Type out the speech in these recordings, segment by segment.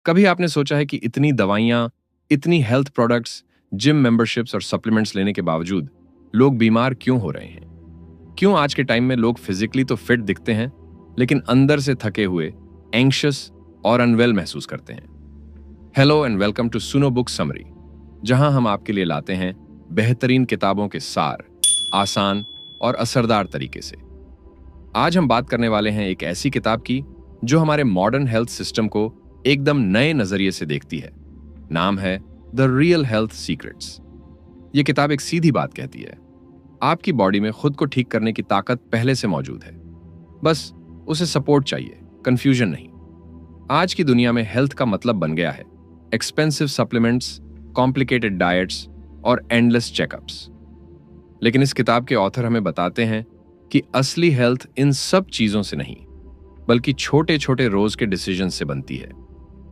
कभी आपने सोचा है कि इतनी दवाइयाँ, इतनी हेल्थ प्रोडक्ट्स, जिम मेंबरशिप्स और सप्लीमेंट्स लेने के बावजूद लोग बीमार क्यों हो रहे हैं? क्यों आज के टाइम में लोग फिजिकली तो फिट दिखते हैं, लेकिन अंदर से थके हुए, एंग्शियस और अनवेल महसूस करते हैं? हेलो एंड वेलकम टू सुनो बुक समरी, जहां हम आपके लिए लाते हैं बेहतरीन किताबों के सार, आसान और असरदार तरीके से। आज हम बात करने वाले हैं एक ऐसी किताब की जो हमारे मॉडर्न हेल्थ सिस्टम को एकदम नए नजरिए से देखती है। नाम है द रियल हेल्थ सीक्रेट्स। ये किताब एक सीधी बात कहती है, आपकी बॉडी में खुद को ठीक करने की ताकत पहले से मौजूद है, बस उसे सपोर्ट चाहिए, कंफ्यूजन नहीं। आज की दुनिया में हेल्थ का मतलब बन गया है एक्सपेंसिव सप्लीमेंट्स, कॉम्प्लिकेटेड डाइट्स और एंडलेस चेकअप्स। लेकिन इस किताब के ऑथर हमें बताते हैं कि असली हेल्थ इन सब चीजों से नहीं, बल्कि छोटे छोटे रोज के डिसीजन से बनती है।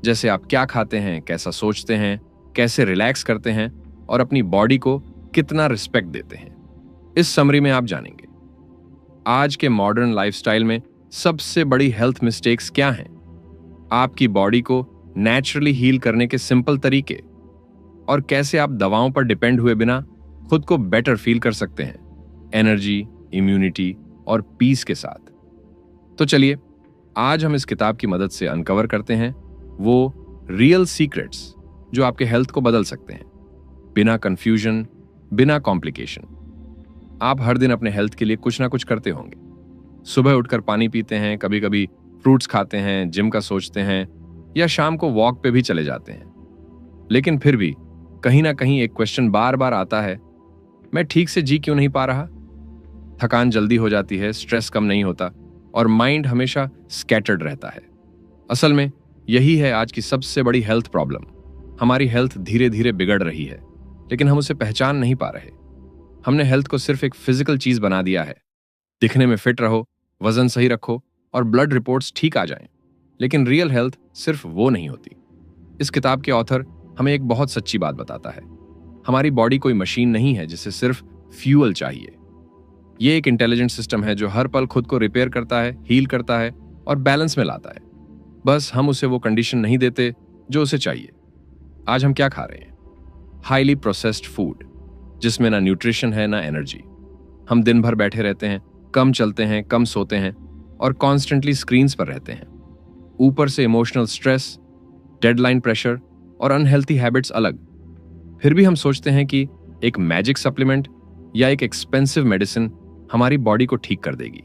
जैसे आप क्या खाते हैं, कैसा सोचते हैं, कैसे रिलैक्स करते हैं और अपनी बॉडी को कितना रिस्पेक्ट देते हैं। इस समरी में आप जानेंगे आज के मॉडर्न लाइफस्टाइल में सबसे बड़ी हेल्थ मिस्टेक्स क्या हैं, आपकी बॉडी को नेचुरली हील करने के सिंपल तरीके, और कैसे आप दवाओं पर डिपेंड हुए बिना खुद को बेटर फील कर सकते हैं, एनर्जी, इम्यूनिटी और पीस के साथ। तो चलिए आज हम इस किताब की मदद से अनकवर करते हैं वो रियल सीक्रेट्स जो आपके हेल्थ को बदल सकते हैं, बिना कंफ्यूजन, बिना कॉम्प्लिकेशन। आप हर दिन अपने हेल्थ के लिए कुछ ना कुछ करते होंगे। सुबह उठकर पानी पीते हैं, कभी कभी फ्रूट्स खाते हैं, जिम का सोचते हैं या शाम को वॉक पे भी चले जाते हैं। लेकिन फिर भी कहीं ना कहीं एक क्वेश्चन बार बार आता है, मैं ठीक से जी क्यों नहीं पा रहा? थकान जल्दी हो जाती है, स्ट्रेस कम नहीं होता और माइंड हमेशा स्कैटर्ड रहता है। असल में यही है आज की सबसे बड़ी हेल्थ प्रॉब्लम। हमारी हेल्थ धीरे धीरे बिगड़ रही है, लेकिन हम उसे पहचान नहीं पा रहे। हमने हेल्थ को सिर्फ एक फिजिकल चीज बना दिया है, दिखने में फिट रहो, वजन सही रखो और ब्लड रिपोर्ट्स ठीक आ जाएं। लेकिन रियल हेल्थ सिर्फ वो नहीं होती। इस किताब के ऑथर हमें एक बहुत सच्ची बात बताता है, हमारी बॉडी कोई मशीन नहीं है जिसे सिर्फ फ्यूल चाहिए। ये एक इंटेलिजेंट सिस्टम है जो हर पल खुद को रिपेयर करता है, हील करता है और बैलेंस में लाता है। बस हम उसे वो कंडीशन नहीं देते जो उसे चाहिए। आज हम क्या खा रहे हैं? हाईली प्रोसेस्ड फूड, जिसमें ना न्यूट्रिशन है ना एनर्जी। हम दिन भर बैठे रहते हैं, कम चलते हैं, कम सोते हैं और कॉन्स्टेंटली स्क्रीन्स पर रहते हैं। ऊपर से इमोशनल स्ट्रेस, डेडलाइन प्रेशर और अनहेल्थी हैबिट्स अलग। फिर भी हम सोचते हैं कि एक मैजिक सप्लीमेंट या एक एक्सपेंसिव मेडिसिन हमारी बॉडी को ठीक कर देगी।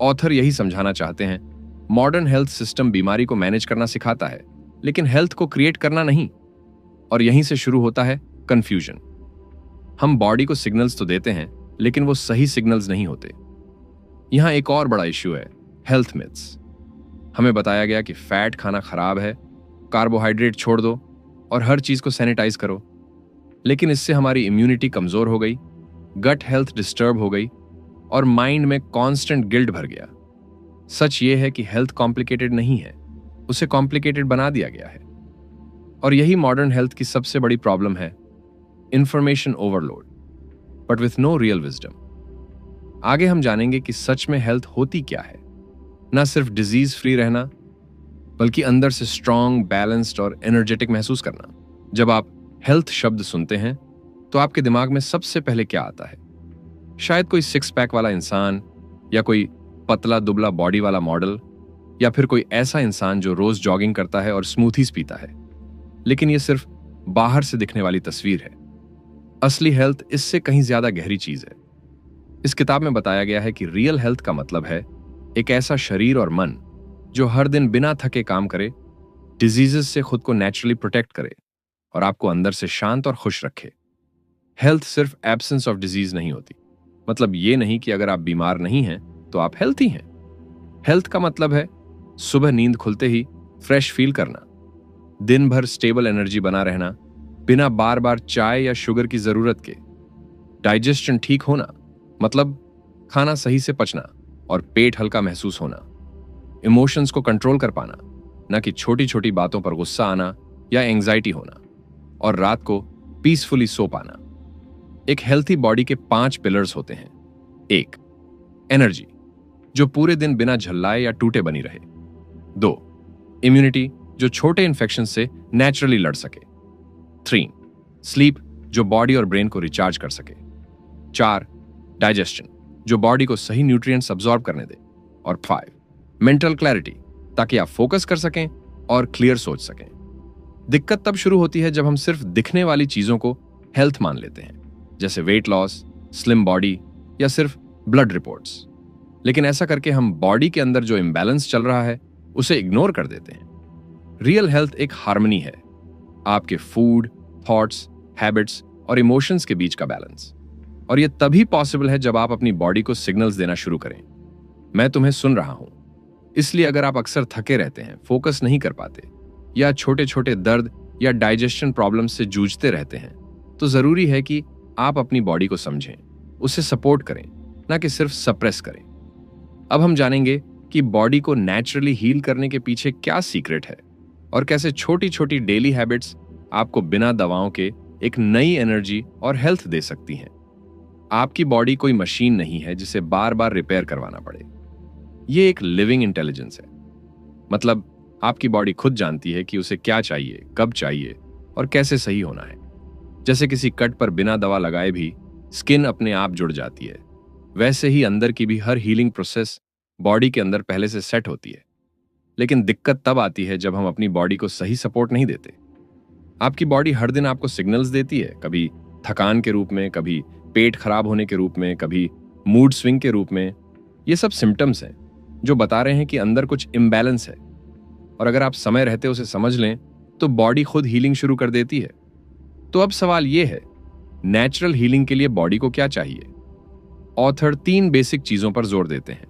ऑथर यही समझाना चाहते हैं, मॉडर्न हेल्थ सिस्टम बीमारी को मैनेज करना सिखाता है, लेकिन हेल्थ को क्रिएट करना नहीं। और यहीं से शुरू होता है कंफ्यूजन। हम बॉडी को सिग्नल्स तो देते हैं, लेकिन वो सही सिग्नल्स नहीं होते। यहां एक और बड़ा इश्यू है हेल्थ मिथ्स। हमें बताया गया कि फैट खाना खराब है, कार्बोहाइड्रेट छोड़ दो और हर चीज को सैनिटाइज करो। लेकिन इससे हमारी इम्यूनिटी कमजोर हो गई, गट हेल्थ डिस्टर्ब हो गई और माइंड में कांस्टेंट गिल्ट भर गया। सच ये है कि हेल्थ कॉम्प्लिकेटेड नहीं है, उसे कॉम्प्लिकेटेड बना दिया गया है। और यही मॉडर्न हेल्थ की सबसे बड़ी प्रॉब्लम है, information overload but with no real wisdom. आगे हम जानेंगे कि सच में हेल्थ होती क्या है। ना सिर्फ डिजीज फ्री रहना, बल्कि अंदर से स्ट्रांग, बैलेंस्ड और एनर्जेटिक महसूस करना। जब आप हेल्थ शब्द सुनते हैं तो आपके दिमाग में सबसे पहले क्या आता है? शायद कोई सिक्स पैक वाला इंसान, या कोई पतला दुबला बॉडी वाला मॉडल, या फिर कोई ऐसा इंसान जो रोज जॉगिंग करता है और स्मूथीज पीता है। लेकिन यह सिर्फ बाहर से दिखने वाली तस्वीर है। असली हेल्थ इससे कहीं ज्यादा गहरी चीज है। इस किताब में बताया गया है कि रियल हेल्थ का मतलब है एक ऐसा शरीर और मन जो हर दिन बिना थके काम करे, डिजीजेस से खुद को नेचुरली प्रोटेक्ट करे और आपको अंदर से शांत और खुश रखे। हेल्थ सिर्फ एब्सेंस ऑफ डिजीज नहीं होती। मतलब ये नहीं कि अगर आप बीमार नहीं हैं तो आप हेल्थी हैं। हेल्थ का मतलब है सुबह नींद खुलते ही फ्रेश फील करना, दिन भर स्टेबल एनर्जी बना रहना बिना बार बार चाय या शुगर की जरूरत के, डाइजेशन ठीक होना, मतलब खाना सही से पचना और पेट हल्का महसूस होना, इमोशंस को कंट्रोल कर पाना, ना कि छोटी छोटी बातों पर गुस्सा आना या एंजाइटी होना, और रात को पीसफुली सो पाना। एक हेल्थी बॉडी के 5 पिलर्स होते हैं। 1. एनर्जी, जो पूरे दिन बिना झल्लाए या टूटे बनी रहे। 2. इम्यूनिटी, जो छोटे इन्फेक्शन से नेचुरली लड़ सके। 3. स्लीप, जो बॉडी और ब्रेन को रिचार्ज कर सके। 4. डाइजेशन, जो बॉडी को सही न्यूट्रिएंट्स अब्सॉर्ब करने दे। और 5. मेंटल क्लैरिटी, ताकि आप फोकस कर सकें और क्लियर सोच सकें। दिक्कत तब शुरू होती है जब हम सिर्फ दिखने वाली चीजों को हेल्थ मान लेते हैं, जैसे वेट लॉस, स्लिम बॉडी या सिर्फ ब्लड रिपोर्ट्स। लेकिन ऐसा करके हम बॉडी के अंदर जो इम्बैलेंस चल रहा है उसे इग्नोर कर देते हैं। रियल हेल्थ एक हार्मनी है, आपके फूड, थॉट्स, हैबिट्स और इमोशंस के बीच का बैलेंस। और यह तभी पॉसिबल है जब आप अपनी बॉडी को सिग्नल्स देना शुरू करें, मैं तुम्हें सुन रहा हूं। इसलिए अगर आप अक्सर थके रहते हैं, फोकस नहीं कर पाते या छोटे छोटे दर्द या डाइजेशन प्रॉब्लम से जूझते रहते हैं, तो जरूरी है कि आप अपनी बॉडी को समझें, उसे सपोर्ट करें, ना कि सिर्फ सप्रेस करें। अब हम जानेंगे कि बॉडी को नेचुरली हील करने के पीछे क्या सीक्रेट है और कैसे छोटी छोटी डेली हैबिट्स आपको बिना दवाओं के एक नई एनर्जी और हेल्थ दे सकती हैं। आपकी बॉडी कोई मशीन नहीं है जिसे बार बार रिपेयर करवाना पड़े। ये एक लिविंग इंटेलिजेंस है। मतलब आपकी बॉडी खुद जानती है कि उसे क्या चाहिए, कब चाहिए और कैसे सही होना है। जैसे किसी कट पर बिना दवा लगाए भी स्किन अपने आप जुड़ जाती है, वैसे ही अंदर की भी हर हीलिंग प्रोसेस बॉडी के अंदर पहले से सेट होती है। लेकिन दिक्कत तब आती है जब हम अपनी बॉडी को सही सपोर्ट नहीं देते। आपकी बॉडी हर दिन आपको सिग्नल्स देती है, कभी थकान के रूप में, कभी पेट खराब होने के रूप में, कभी मूड स्विंग के रूप में। ये सब सिम्टम्स हैं जो बता रहे हैं कि अंदर कुछ इम्बैलेंस है। और अगर आप समय रहते उसे समझ लें तो बॉडी खुद हीलिंग शुरू कर देती है। तो अब सवाल यह है, नेचुरल हीलिंग के लिए बॉडी को क्या चाहिए? ऑथर 3 बेसिक चीजों पर जोर देते हैं।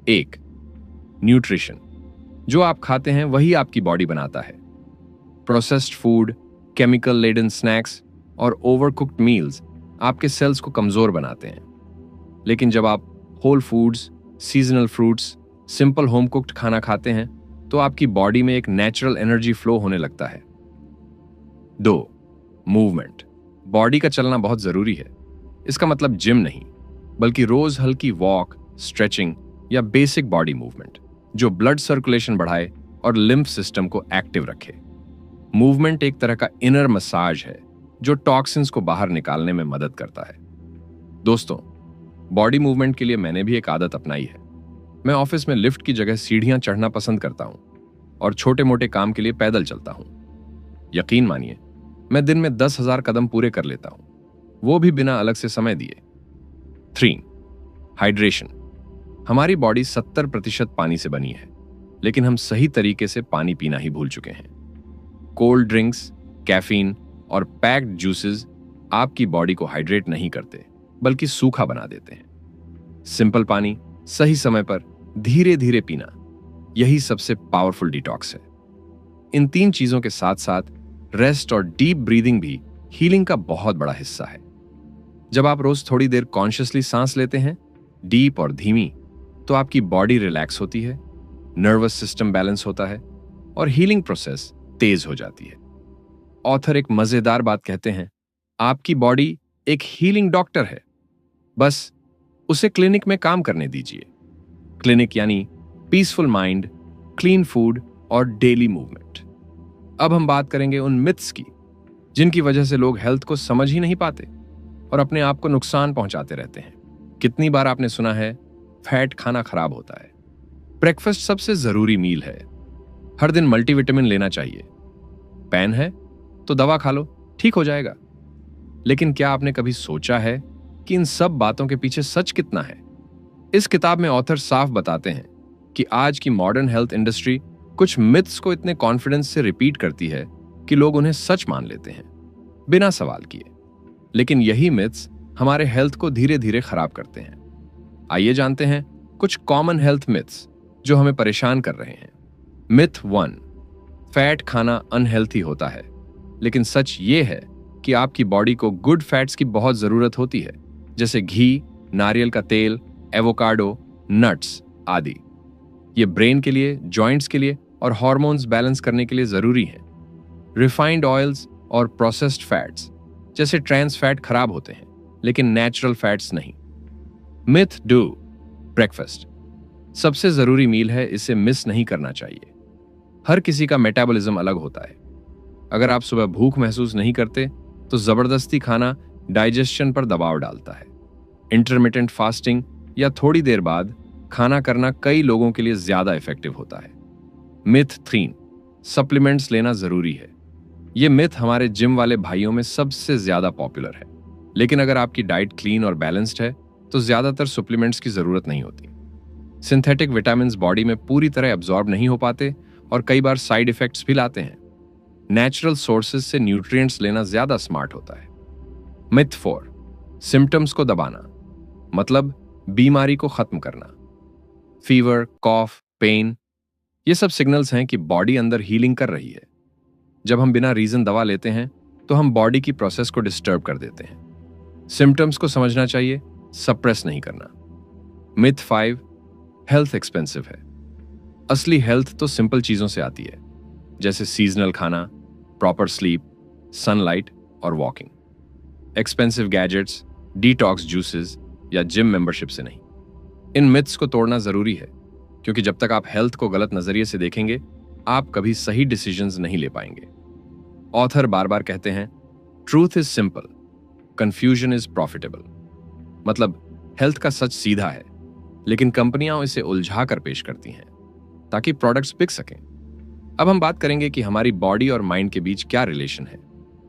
1. न्यूट्रिशन, जो आप खाते हैं वही आपकी बॉडी बनाता है। Processed food, chemical laden snacks और ओवरकुक्ड मील्स आपके सेल्स को कमजोर बनाते हैं। लेकिन जब आप whole foods, seasonal fruits, simple home cooked खाना खाते हैं तो आपकी बॉडी में एक नेचुरल एनर्जी फ्लो होने लगता है। 2. मूवमेंट, बॉडी का चलना बहुत जरूरी है। इसका मतलब जिम नहीं, बल्कि रोज हल्की वॉक, स्ट्रेचिंग या बेसिक बॉडी मूवमेंट जो ब्लड सर्कुलेशन बढ़ाए और लिम्फ सिस्टम को एक्टिव रखे। मूवमेंट एक तरह का इनर मसाज है जो टॉक्सिन्स को बाहर निकालने में मदद करता है। दोस्तों, बॉडी मूवमेंट के लिए मैंने भी एक आदत अपनाई है। मैं ऑफिस में लिफ्ट की जगह सीढ़ियां चढ़ना पसंद करता हूं और छोटे मोटे काम के लिए पैदल चलता हूं। यकीन मानिए, मैं दिन में 10,000 कदम पूरे कर लेता हूं, वो भी बिना अलग से समय दिए। 3. हाइड्रेशन, हमारी बॉडी 70% पानी से बनी है, लेकिन हम सही तरीके से पानी पीना ही भूल चुके हैं। कोल्ड ड्रिंक्स, कैफीन और पैक्ड जूसेस आपकी बॉडी को हाइड्रेट नहीं करते, बल्कि सूखा बना देते हैं। सिंपल पानी सही समय पर धीरे धीरे पीना, यही सबसे पावरफुल डिटॉक्स है। इन 3 चीजों के साथ साथ रेस्ट और डीप ब्रीदिंग भी हीलिंग का बहुत बड़ा हिस्सा है। जब आप रोज थोड़ी देर कॉन्शियसली सांस लेते हैं, डीप और धीमी, तो आपकी बॉडी रिलैक्स होती है, नर्वस सिस्टम बैलेंस होता है और हीलिंग प्रोसेस तेज हो जाती है। ऑथर एक मजेदार बात कहते हैं, आपकी बॉडी एक हीलिंग डॉक्टर है, बस उसे क्लिनिक में काम करने दीजिए। क्लिनिक यानी पीसफुल माइंड, क्लीन फूड और डेली मूवमेंट। अब हम बात करेंगे उन मिथ्स की जिनकी वजह से लोग हेल्थ को समझ ही नहीं पाते और अपने आप को नुकसान पहुंचाते रहते हैं। कितनी बार आपने सुना है फैट खाना खराब होता है, ब्रेकफास्ट सबसे जरूरी मील है, हर दिन मल्टीविटामिन लेना चाहिए, पेन है तो दवा खा लो, ठीक हो जाएगा। लेकिन क्या आपने कभी सोचा है कि इन सब बातों के पीछे सच कितना है? इस किताब में ऑथर साफ बताते हैं कि आज की मॉडर्न हेल्थ इंडस्ट्री कुछ मिथ्स को इतने कॉन्फिडेंस से रिपीट करती है कि लोग उन्हें सच मान लेते हैं बिना सवाल किए। लेकिन यही मिथ्स हमारे हेल्थ को धीरे धीरे खराब करते हैं। आइए जानते हैं कुछ कॉमन हेल्थ मिथ्स जो हमें परेशान कर रहे हैं। मिथ 1, फैट खाना अनहेल्थी होता है। लेकिन सच ये है कि आपकी बॉडी को गुड फैट्स की बहुत जरूरत होती है, जैसे घी, नारियल का तेल, एवोकाडो, नट्स आदि। ये ब्रेन के लिए, जॉइंट्स के लिए और हार्मोन्स बैलेंस करने के लिए जरूरी हैं। रिफाइंड ऑयल्स और प्रोसेस्ड फैट्स जैसे ट्रांस फैट खराब होते हैं, लेकिन नेचुरल फैट्स नहीं। मिथ 2, ब्रेकफास्ट सबसे जरूरी मील है, इसे मिस नहीं करना चाहिए। हर किसी का मेटाबॉलिज्म अलग होता है। अगर आप सुबह भूख महसूस नहीं करते तो जबरदस्ती खाना डाइजेशन पर दबाव डालता है। इंटरमिटेंट फास्टिंग या थोड़ी देर बाद खाना करना कई लोगों के लिए ज्यादा इफेक्टिव होता है। मिथ 3, सप्लीमेंट्स लेना जरूरी है। यह मिथ हमारे जिम वाले भाइयों में सबसे ज्यादा पॉपुलर है। लेकिन अगर आपकी डाइट क्लीन और बैलेंस्ड है तो ज्यादातर सप्लीमेंट्स की जरूरत नहीं होती। सिंथेटिक विटामिन्स बॉडी में पूरी तरह एब्जॉर्ब नहीं हो पाते और कई बार साइड इफेक्ट्स भी लाते हैं। नेचुरल सोर्सेज से न्यूट्रिएंट्स लेना ज्यादा स्मार्ट होता है। मिथ 4, सिम्टम्स को दबाना, मतलब बीमारी को खत्म करना। फीवर, कॉफ, पेन, ये सब सिग्नल्स हैं कि बॉडी अंदर हीलिंग कर रही है। जब हम बिना रीजन दवा लेते हैं तो हम बॉडी की प्रोसेस को डिस्टर्ब कर देते हैं। सिम्टम्स को समझना चाहिए, सप्रेस नहीं करना। मिथ 5, हेल्थ एक्सपेंसिव है। असली हेल्थ तो सिंपल चीजों से आती है, जैसे सीजनल खाना, प्रॉपर स्लीप, सनलाइट और walking. Expensive gadgets, detox juices या जिम मेंबरशिप से नहीं। इन मिथ्स को तोड़ना जरूरी है, क्योंकि जब तक आप हेल्थ को गलत नजरिए से देखेंगे आप कभी सही डिसीजंस नहीं ले पाएंगे। ऑथर बार बार कहते हैं, truth is simple, confusion is profitable. मतलब हेल्थ का सच सीधा है, लेकिन कंपनियां इसे उलझा कर पेश करती हैं ताकि प्रोडक्ट्स बिक सकें। अब हम बात करेंगे कि हमारी बॉडी और माइंड के बीच क्या रिलेशन है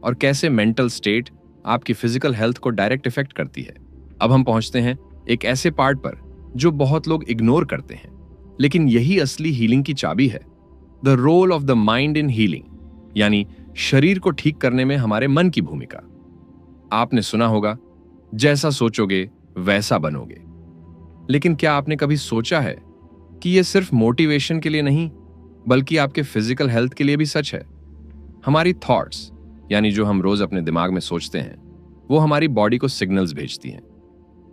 और कैसे मेंटल स्टेट आपकी फिजिकल हेल्थ को डायरेक्ट इफेक्ट करती है। अब हम पहुंचते हैं एक ऐसे पार्ट पर जो बहुत लोग इग्नोर करते हैं, लेकिन यही असली हीलिंग की चाबी है। The role of the mind in healing, यानी शरीर को ठीक करने में हमारे मन की भूमिका। आपने सुना होगा, जैसा सोचोगे वैसा बनोगे। लेकिन क्या आपने कभी सोचा है कि यह सिर्फ मोटिवेशन के लिए नहीं, बल्कि आपके फिजिकल हेल्थ के लिए भी सच है? हमारी थॉट्स, यानी जो हम रोज अपने दिमाग में सोचते हैं, वो हमारी बॉडी को सिग्नल्स भेजती हैं,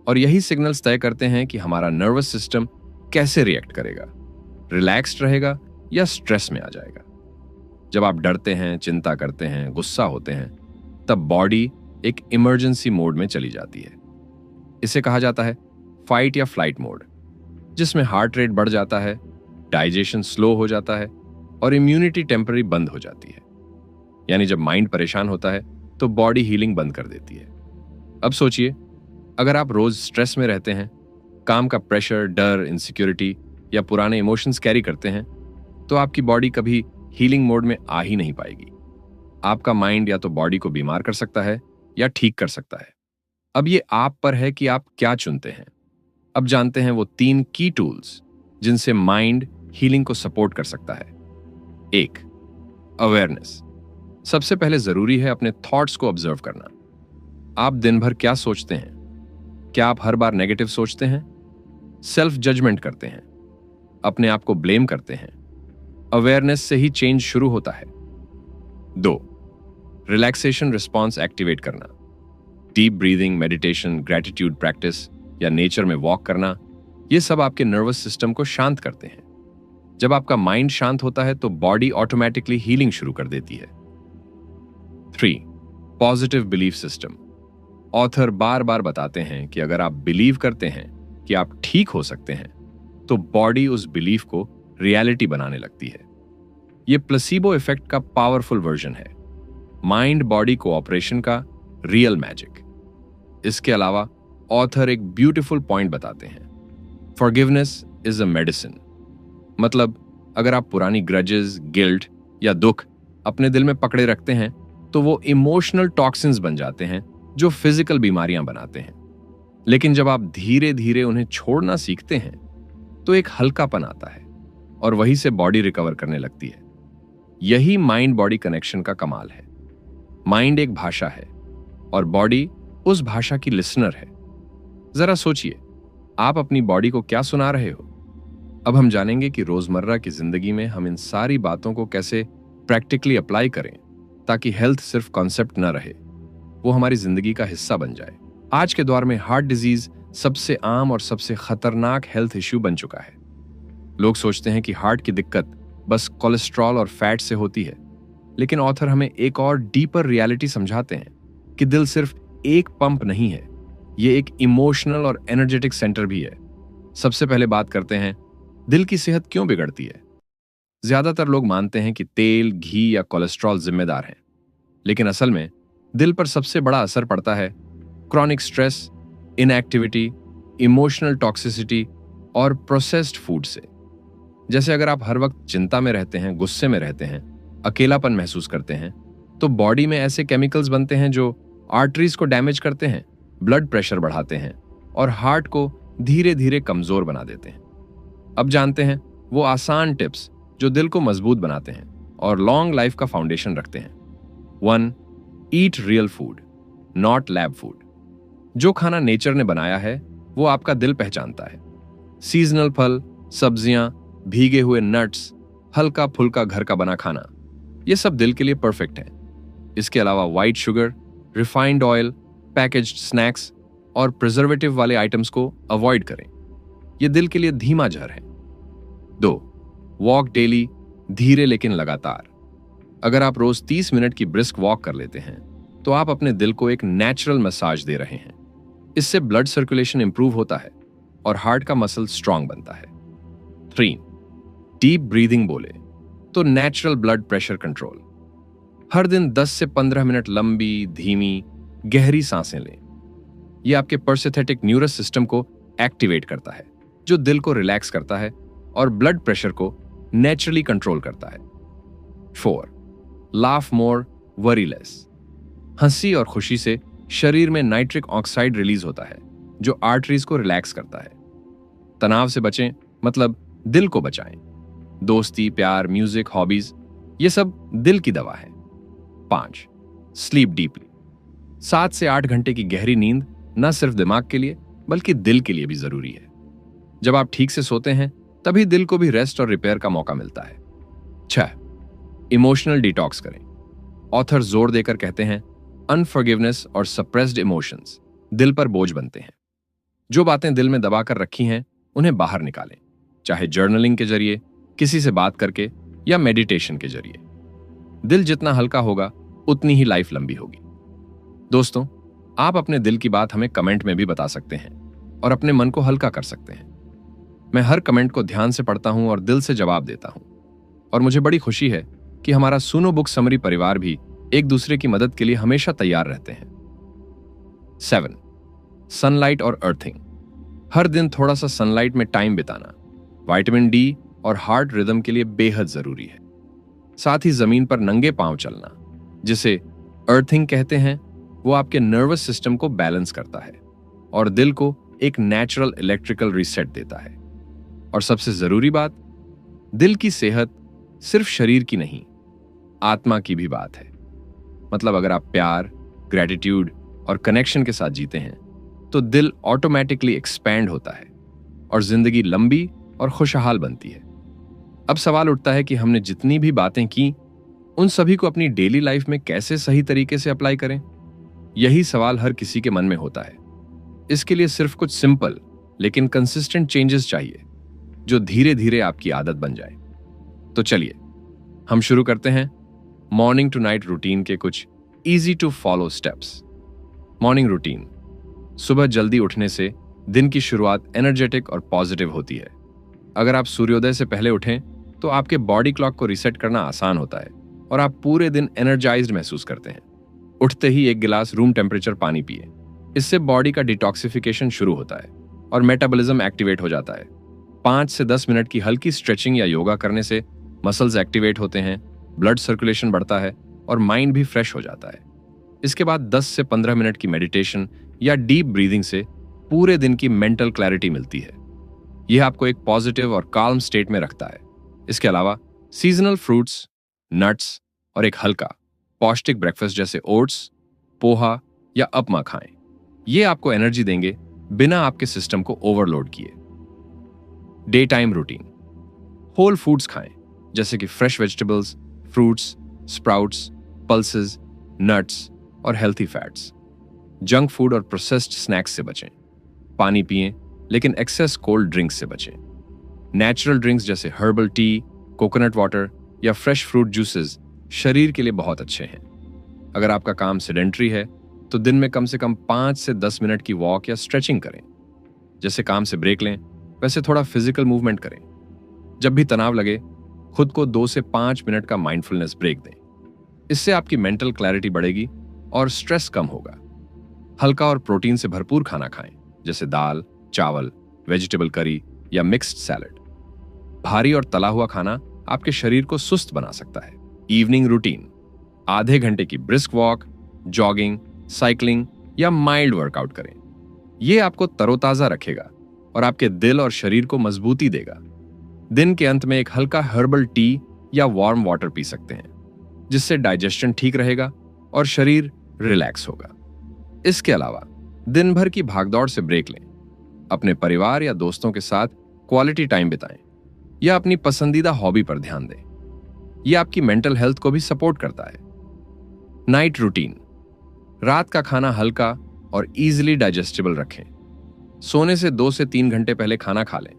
और यही सिग्नल्स तय करते हैं कि हमारा नर्वस सिस्टम कैसे रिएक्ट करेगा, रिलैक्स्ड रहेगा या स्ट्रेस में आ जाएगा। जब आप डरते हैं, चिंता करते हैं, गुस्सा होते हैं, तब बॉडी एक इमरजेंसी मोड में चली जाती है। इसे कहा जाता है फाइट या फ्लाइट मोड, जिसमें हार्ट रेट बढ़ जाता है, डाइजेशन स्लो हो जाता है और इम्यूनिटी टेम्पररी बंद हो जाती है। यानी जब माइंड परेशान होता है तो बॉडी हीलिंग बंद कर देती है। अब सोचिए, अगर आप रोज स्ट्रेस में रहते हैं, काम का प्रेशर, डर, इनसिक्योरिटी या पुराने इमोशंस कैरी करते हैं, तो आपकी बॉडी कभी हीलिंग मोड में आ ही नहीं पाएगी। आपका माइंड या तो बॉडी को बीमार कर सकता है या ठीक कर सकता है। अब ये आप पर है कि आप क्या चुनते हैं। अब जानते हैं वो 3 की टूल्स जिनसे माइंड हीलिंग को सपोर्ट कर सकता है। 1, अवेयरनेस। सबसे पहले जरूरी है अपने थॉट्स को ऑब्जर्व करना। आप दिन भर क्या सोचते हैं? क्या आप हर बार नेगेटिव सोचते हैं, सेल्फ जजमेंट करते हैं, अपने आप को ब्लेम करते हैं? अवेयरनेस से ही चेंज शुरू होता है। 2, रिलैक्सेशन रिस्पॉन्स एक्टिवेट करना। Deep breathing, meditation, gratitude practice या नेचर में वॉक करना, ये सब आपके नर्वस सिस्टम को शांत करते हैं। जब आपका माइंड शांत होता है तो बॉडी ऑटोमेटिकली हीलिंग शुरू कर देती है। 3, पॉजिटिव बिलीफ सिस्टम। ऑथर बार बार बताते हैं कि अगर आप बिलीव करते हैं कि आप ठीक हो सकते हैं, तो बॉडी उस बिलीफ को रियलिटी बनाने लगती है। यह प्लेसिबो इफेक्ट का पावरफुल वर्जन है, माइंड बॉडी कोऑपरेशन का रियल मैजिक। इसके अलावा ऑथर एक ब्यूटीफुल पॉइंट बताते हैं, फॉरगिवनेस इज अ मेडिसिन। मतलब अगर आप पुरानी ग्रजेस, गिल्ट या दुख अपने दिल में पकड़े रखते हैं तो वो इमोशनल टॉक्सिन्स बन जाते हैं जो फिजिकल बीमारियां बनाते हैं। लेकिन जब आप धीरे धीरे उन्हें छोड़ना सीखते हैं तो एक हल्कापन आता है और वहीं से बॉडी रिकवर करने लगती है। यही माइंड बॉडी कनेक्शन का कमाल है। माइंड एक भाषा है और बॉडी उस भाषा की लिसनर है। जरा सोचिए, आप अपनी बॉडी को क्या सुना रहे हो? अब हम जानेंगे कि रोजमर्रा की जिंदगी में हम इन सारी बातों को कैसे प्रैक्टिकली अप्लाई करें ताकि हेल्थ सिर्फ कॉन्सेप्ट न रहे, वो हमारी जिंदगी का हिस्सा बन जाए। आज के दौर में हार्ट डिजीज सबसे आम और सबसे खतरनाक हेल्थ इश्यू बन चुका है। लोग सोचते हैं कि हार्ट की दिक्कत बस कोलेस्ट्रॉल और फैट से होती है, लेकिन ऑथर हमें एक और डीपर रियलिटी समझाते हैं कि दिल सिर्फ एक पंप नहीं है, ये एक इमोशनल और एनर्जेटिक सेंटर भी है। सबसे पहले बात करते हैं, दिल की सेहत क्यों बिगड़ती है? ज्यादातर लोग मानते हैं कि तेल, घी या कोलेस्ट्रॉल जिम्मेदार हैं, लेकिन असल में दिल पर सबसे बड़ा असर पड़ता है chronic stress, inactivity, emotional toxicity और प्रोसेस्ड फूड से। जैसे अगर आप हर वक्त चिंता में रहते हैं, गुस्से में रहते हैं, अकेलापन महसूस करते हैं, तो बॉडी में ऐसे केमिकल्स बनते हैं जो आर्टरीज को डैमेज करते हैं, ब्लड प्रेशर बढ़ाते हैं और हार्ट को धीरे धीरे कमजोर बना देते हैं। अब जानते हैं वो आसान टिप्स जो दिल को मजबूत बनाते हैं और लॉन्ग लाइफ का फाउंडेशन रखते हैं। 1. Eat real food, not lab food. जो खाना नेचर ने बनाया है वो आपका दिल पहचानता है। सीजनल फल, सब्जियां, भीगे हुए नट्स, हल्का फुल्का घर का बना खाना, ये सब दिल के लिए परफेक्ट है। इसके अलावा white sugar, refined oil, packaged snacks और प्रिजर्वेटिव वाले आइटम्स को अवॉइड करें। ये दिल के लिए धीमा जहर है। 2. वॉक डेली, धीरे लेकिन लगातार। अगर आप रोज 30 मिनट की ब्रिस्क वॉक कर लेते हैं तो आप अपने दिल को एक नेचुरल मसाज दे रहे हैं। इससे ब्लड सर्कुलेशन इंप्रूव होता है और हार्ट का मसल स्ट्रांग बनता है। 3. डीप ब्रीदिंग बोले तो नेचुरल ब्लड प्रेशर कंट्रोल। हर दिन 10 से 15 मिनट लंबी, धीमी, गहरी सांसें लें। यह आपके परसिथेटिक न्यूरस सिस्टम को एक्टिवेट करता है, जो दिल को रिलैक्स करता है और ब्लड प्रेशर को नेचुरली कंट्रोल करता है। 4. लाफ मोर, वरी लेस। हंसी और खुशी से शरीर में नाइट्रिक ऑक्साइड रिलीज होता है, जो आर्टरीज को रिलैक्स करता है। तनाव से बचें, मतलब दिल को बचाएं। दोस्ती, प्यार, म्यूजिक, हॉबीज, ये सब दिल की दवा है। 5. Sleep deeply. 7 से 8 घंटे की गहरी नींद न सिर्फ दिमाग के लिए बल्कि दिल के लिए भी जरूरी है। जब आप ठीक से सोते हैं तभी दिल को भी रेस्ट और रिपेयर का मौका मिलता है। 6. इमोशनल डिटॉक्स करें। ऑथर जोर देकर कहते हैं अनफॉरगिवनेस और सप्रेस्ड इमोशंस दिल पर बोझ बनते हैं। जो बातें दिल में दबा कर रखी हैं उन्हें बाहर निकालें, चाहे जर्नलिंग के जरिए, किसी से बात करके या मेडिटेशन के जरिए। दिल जितना हल्का होगा उतनी ही लाइफ लंबी होगी। दोस्तों, आप अपने दिल की बात हमें कमेंट में भी बता सकते हैं और अपने मन को हल्का कर सकते हैं। मैं हर कमेंट को ध्यान से पढ़ता हूं और दिल से जवाब देता हूं, और मुझे बड़ी खुशी है कि हमारा सुनो बुक समरी परिवार भी एक दूसरे की मदद के लिए हमेशा तैयार रहते हैं। 7. सनलाइट और अर्थिंग। हर दिन थोड़ा सा सनलाइट में टाइम बिताना विटामिन डी और हार्ट रिदम के लिए बेहद जरूरी है। साथ ही जमीन पर नंगे पांव चलना, जिसे अर्थिंग कहते हैं, वो आपके नर्वस सिस्टम को बैलेंस करता है और दिल को एक नेचुरल इलेक्ट्रिकल रीसेट देता है। और सबसे जरूरी बात, दिल की सेहत सिर्फ शरीर की नहीं, आत्मा की भी बात है। मतलब अगर आप प्यार, ग्रेटिट्यूड और कनेक्शन के साथ जीते हैं तो दिल ऑटोमेटिकली एक्सपैंड होता है और जिंदगी लंबी और खुशहाल बनती है। अब सवाल उठता है कि हमने जितनी भी बातें की उन सभी को अपनी डेली लाइफ में कैसे सही तरीके से अप्लाई करें। यही सवाल हर किसी के मन में होता है। इसके लिए सिर्फ कुछ सिंपल लेकिन कंसिस्टेंट चेंजेस चाहिए, जो धीरे धीरे आपकी आदत बन जाए। तो चलिए हम शुरू करते हैं मॉर्निंग टू नाइट रूटीन के कुछ easy to follow steps. Morning routine. सुबह जल्दी उठने से दिन की शुरुआत एनर्जेटिक और पॉजिटिव होती है। अगर आप सूर्योदय से पहले उठें तो आपके बॉडी क्लॉक को रीसेट करना आसान होता है और आप पूरे दिन एनर्जाइज्ड महसूस करते हैं। उठते ही 1 गिलास रूम टेम्परेचर पानी पिए। इससे बॉडी का डिटॉक्सिफिकेशन शुरू होता है और मेटाबॉलिज्म एक्टिवेट हो जाता है। 5 से 10 मिनट की हल्की स्ट्रेचिंग या योगा करने से मसल्स एक्टिवेट होते हैं, ब्लड सर्कुलेशन बढ़ता है और माइंड भी फ्रेश हो जाता है। इसके बाद 10 से 15 मिनट की मेडिटेशन या डीप ब्रीदिंग से पूरे दिन की मेंटल क्लैरिटी मिलती है। यह आपको एक पॉजिटिव और काल्म स्टेट में रखता है। इसके अलावा सीजनल फ्रूट्स, नट्स और एक हल्का पौष्टिक ब्रेकफास्ट जैसे ओट्स, पोहा या उपमा खाएं। ये आपको एनर्जी देंगे बिना आपके सिस्टम को ओवरलोड किए। Day time routine. Whole foods खाएं, जैसे कि fresh vegetables, fruits, sprouts, pulses, nuts और हेल्थी फैट्स। जंक फूड और प्रोसेस्ड स्नैक्स से बचें। पानी पिएं, लेकिन एक्सेस कोल्ड ड्रिंक्स से बचें। नेचुरल ड्रिंक्स जैसे हर्बल टी, कोकोनट वाटर या फ्रेश फ्रूट जूसेस शरीर के लिए बहुत अच्छे हैं। अगर आपका काम सेडेंट्री है तो दिन में कम से कम 5 से 10 मिनट की वॉक या स्ट्रेचिंग करें। जैसे काम से ब्रेक लें, वैसे थोड़ा फिजिकल मूवमेंट करें। जब भी तनाव लगे खुद को 2 से 5 मिनट का माइंडफुलनेस ब्रेक दें। इससे आपकी मेंटल क्लैरिटी बढ़ेगी और स्ट्रेस कम होगा। हल्का और प्रोटीन से भरपूर खाना खाएं, जैसे दाल, चावल, वेजिटेबल करी या मिक्स्ड सैलड। भारी और तला हुआ खाना आपके शरीर को सुस्त बना सकता है। इवनिंग रूटीन: आधे घंटे की ब्रिस्क वॉक, जॉगिंग, साइकिलिंग या माइल्ड वर्कआउट करें। यह आपको तरोताजा रखेगा और आपके दिल और शरीर को मजबूती देगा। दिन के अंत में एक हल्का हर्बल टी या वार्म वाटर पी सकते हैं, जिससे डाइजेशन ठीक रहेगा और शरीर रिलैक्स होगा। इसके अलावा दिन भर की भागदौड़ से ब्रेक लें। अपने परिवार या दोस्तों के साथ क्वालिटी टाइम बिताएं या अपनी पसंदीदा हॉबी पर ध्यान दें। यह आपकी मेंटल हेल्थ को भी सपोर्ट करता है। नाइट रूटीन: रात का खाना हल्का और इजीली डाइजेस्टेबल रखें। सोने से 2 से 3 घंटे पहले खाना खा लें,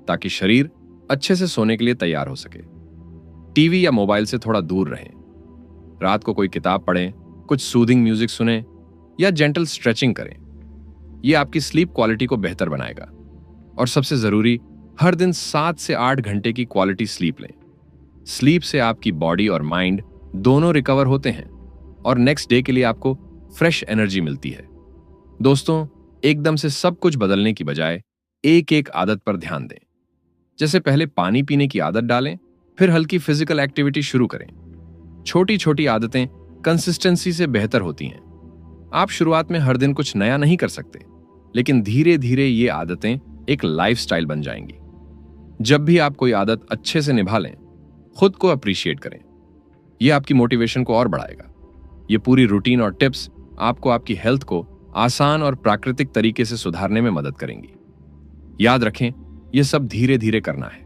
ताकि शरीर अच्छे से सोने के लिए तैयार हो सके। टीवी या मोबाइल से थोड़ा दूर रहें। रात को कोई किताब पढ़ें, कुछ सूदिंग म्यूजिक सुनें या जेंटल स्ट्रेचिंग करें। यह आपकी स्लीप क्वालिटी को बेहतर बनाएगा। और सबसे जरूरी, हर दिन 7 से 8 घंटे की क्वालिटी स्लीप लें। स्लीप से आपकी बॉडी और माइंड दोनों रिकवर होते हैं और नेक्स्ट डे के लिए आपको फ्रेश एनर्जी मिलती है। दोस्तों, एकदम से सब कुछ बदलने की बजाय एक एक आदत पर ध्यान दें। जैसे पहले पानी पीने की आदत डालें, फिर हल्की फिजिकल एक्टिविटी शुरू करें। छोटी छोटी आदतें कंसिस्टेंसी से बेहतर होती हैं। आप शुरुआत में हर दिन कुछ नया नहीं कर सकते, लेकिन धीरे धीरे ये आदतें एक लाइफस्टाइल बन जाएंगी। जब भी आप कोई आदत अच्छे से निभा लें, खुद को अप्रिशिएट करें। यह आपकी मोटिवेशन को और बढ़ाएगा। ये पूरी रूटीन और टिप्स आपको आपकी हेल्थ को आसान और प्राकृतिक तरीके से सुधारने में मदद करेंगी। याद रखें, यह सब धीरे धीरे करना है,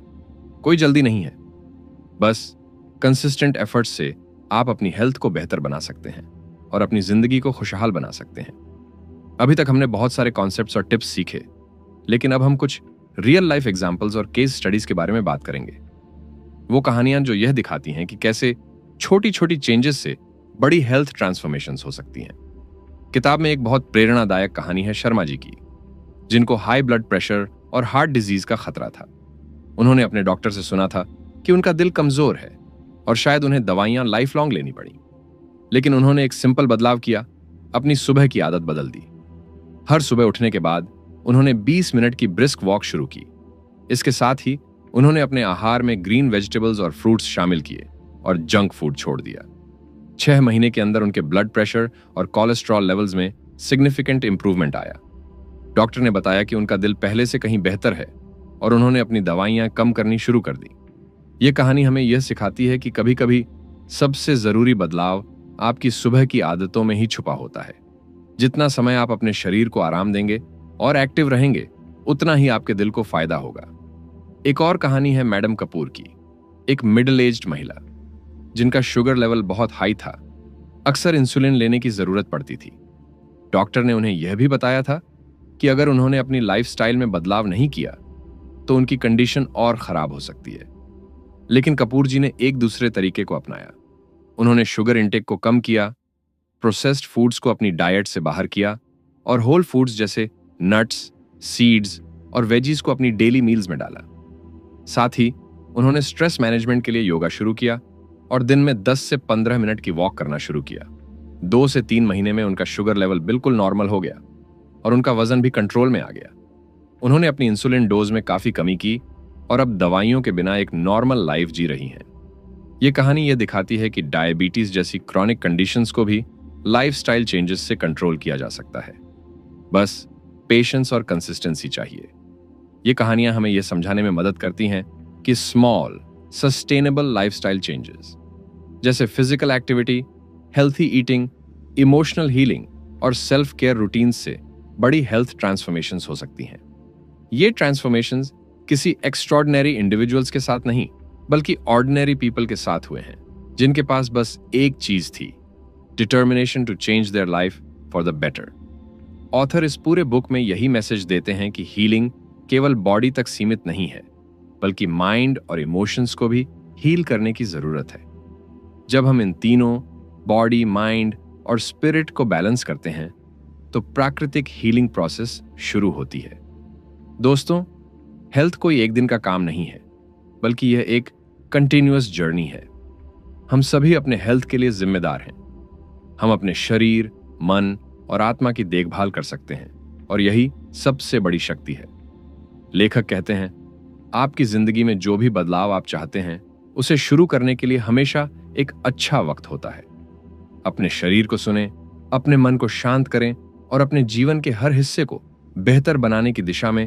कोई जल्दी नहीं है। बस कंसिस्टेंट एफर्ट्स से आप अपनी हेल्थ को बेहतर बना सकते हैं और अपनी जिंदगी को खुशहाल बना सकते हैं। अभी तक हमने बहुत सारे कॉन्सेप्ट्स और टिप्स सीखे, लेकिन अब हम कुछ रियल लाइफ एग्जाम्पल्स और केस स्टडीज के बारे में बात करेंगे। वो कहानियां जो यह दिखाती हैं कि कैसे छोटी छोटी चेंजेस से बड़ी हेल्थ ट्रांसफॉर्मेशंस हो सकती हैं। किताब में एक बहुत प्रेरणादायक कहानी है शर्मा जी की, जिनको हाई ब्लड प्रेशर और हार्ट डिजीज का खतरा था। उन्होंने अपने डॉक्टर से सुना था कि उनका दिल कमजोर है और शायद उन्हें दवाइयां लाइफ लॉन्ग लेनी पड़ी। लेकिन उन्होंने एक सिंपल बदलाव किया, अपनी सुबह की आदत बदल दी। हर सुबह उठने के बाद उन्होंने 20 मिनट की ब्रिस्क वॉक शुरू की। इसके साथ ही उन्होंने अपने आहार में ग्रीन वेजिटेबल्स और फ्रूट्स शामिल किए और जंक फूड छोड़ दिया। 6 महीने के अंदर उनके ब्लड प्रेशर और कोलेस्ट्रॉल लेवल्स में सिग्निफिकेंट इंप्रूवमेंट आया। डॉक्टर ने बताया कि उनका दिल पहले से कहीं बेहतर है और उन्होंने अपनी दवाइयां कम करनी शुरू कर दी। ये कहानी हमें यह सिखाती है कि कभी कभी सबसे जरूरी बदलाव आपकी सुबह की आदतों में ही छुपा होता है। जितना समय आप अपने शरीर को आराम देंगे और एक्टिव रहेंगे, उतना ही आपके दिल को फायदा होगा। एक और कहानी है मैडम कपूर की, एक मिडिल एज्ड महिला जिनका शुगर लेवल बहुत हाई था। अक्सर इंसुलिन लेने की जरूरत पड़ती थी। डॉक्टर ने उन्हें यह भी बताया था कि अगर उन्होंने अपनी लाइफस्टाइल में बदलाव नहीं किया तो उनकी कंडीशन और खराब हो सकती है। लेकिन कपूर जी ने एक दूसरे तरीके को अपनाया। उन्होंने शुगर इंटेक को कम किया, प्रोसेस्ड फूड्स को अपनी डाइट से बाहर किया और होल फूड्स जैसे नट्स, सीड्स और वेजीज को अपनी डेली मील्स में डाला। साथ ही उन्होंने स्ट्रेस मैनेजमेंट के लिए योगा शुरू किया और दिन में 10 से 15 मिनट की वॉक करना शुरू किया। 2 से 3 महीने में उनका शुगर लेवल बिल्कुल नॉर्मल हो गया और उनका वजन भी कंट्रोल में आ गया। उन्होंने अपनी इंसुलिन डोज में काफी कमी की और अब दवाइयों के बिना एक नॉर्मल लाइफ जी रही हैं। ये कहानी यह दिखाती है कि डायबिटीज जैसी क्रॉनिक कंडीशंस को भी लाइफस्टाइल चेंजेस से कंट्रोल किया जा सकता है। बस पेशेंस और कंसिस्टेंसी चाहिए। ये कहानियां हमें यह समझाने में मदद करती हैं कि स्मॉल सस्टेनेबल लाइफस्टाइल चेंजेस जैसे physical activity, healthy eating, emotional healing और सेल्फ केयर रूटीन्स से बड़ी हेल्थ ट्रांसफॉर्मेशंस हो सकती हैं। ये ट्रांसफॉर्मेशंस किसी एक्स्ट्रॉर्डिनरी इंडिविजुअल्स के साथ नहीं, बल्कि ऑर्डिनरी पीपल के साथ हुए हैं, जिनके पास बस एक चीज थी, determination to change their life for the better. Author इस पूरे बुक में यही मैसेज देते हैं कि हीलिंग केवल बॉडी तक सीमित नहीं है, बल्कि माइंड और इमोशंस को भी हील करने की जरूरत है। जब हम इन तीनों बॉडी, माइंड और स्पिरिट को बैलेंस करते हैं तो प्राकृतिक हीलिंग प्रोसेस शुरू होती है। दोस्तों, हेल्थ कोई एक दिन का काम नहीं है, बल्कि यह एक कंटिन्यूअस जर्नी है। हम सभी अपने हेल्थ के लिए जिम्मेदार हैं। हम अपने शरीर, मन और आत्मा की देखभाल कर सकते हैं और यही सबसे बड़ी शक्ति है। लेखक कहते हैं, आपकी जिंदगी में जो भी बदलाव आप चाहते हैं उसे शुरू करने के लिए हमेशा एक अच्छा वक्त होता है। अपने शरीर को सुनें, अपने मन को शांत करें और अपने जीवन के हर हिस्से को बेहतर बनाने की दिशा में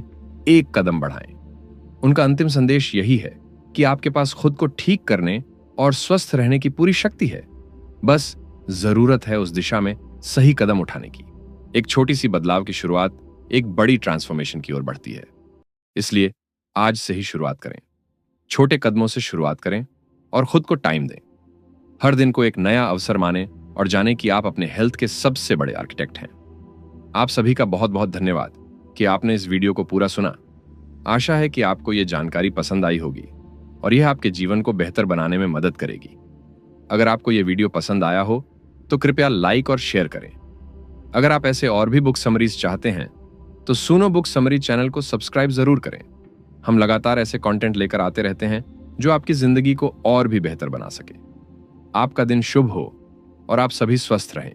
एक कदम बढ़ाएं। उनका अंतिम संदेश यही है कि आपके पास खुद को ठीक करने और स्वस्थ रहने की पूरी शक्ति है। बस जरूरत है उस दिशा में सही कदम उठाने की। एक छोटी सी बदलाव की शुरुआत एक बड़ी ट्रांसफॉर्मेशन की ओर बढ़ती है। इसलिए आज से ही शुरुआत करें। छोटे कदमों से शुरुआत करें और खुद को टाइम दें। हर दिन को एक नया अवसर मानें और जानें कि आप अपने हेल्थ के सबसे बड़े आर्किटेक्ट हैं। आप सभी का बहुत बहुत धन्यवाद कि आपने इस वीडियो को पूरा सुना। आशा है कि आपको यह जानकारी पसंद आई होगी और यह आपके जीवन को बेहतर बनाने में मदद करेगी। अगर आपको यह वीडियो पसंद आया हो तो कृपया लाइक और शेयर करें। अगर आप ऐसे और भी बुक समरीज चाहते हैं तो सुनो बुक समरी चैनल को सब्सक्राइब जरूर करें। हम लगातार ऐसे कंटेंट लेकर आते रहते हैं जो आपकी जिंदगी को और भी बेहतर बना सके। आपका दिन शुभ हो और आप सभी स्वस्थ रहें।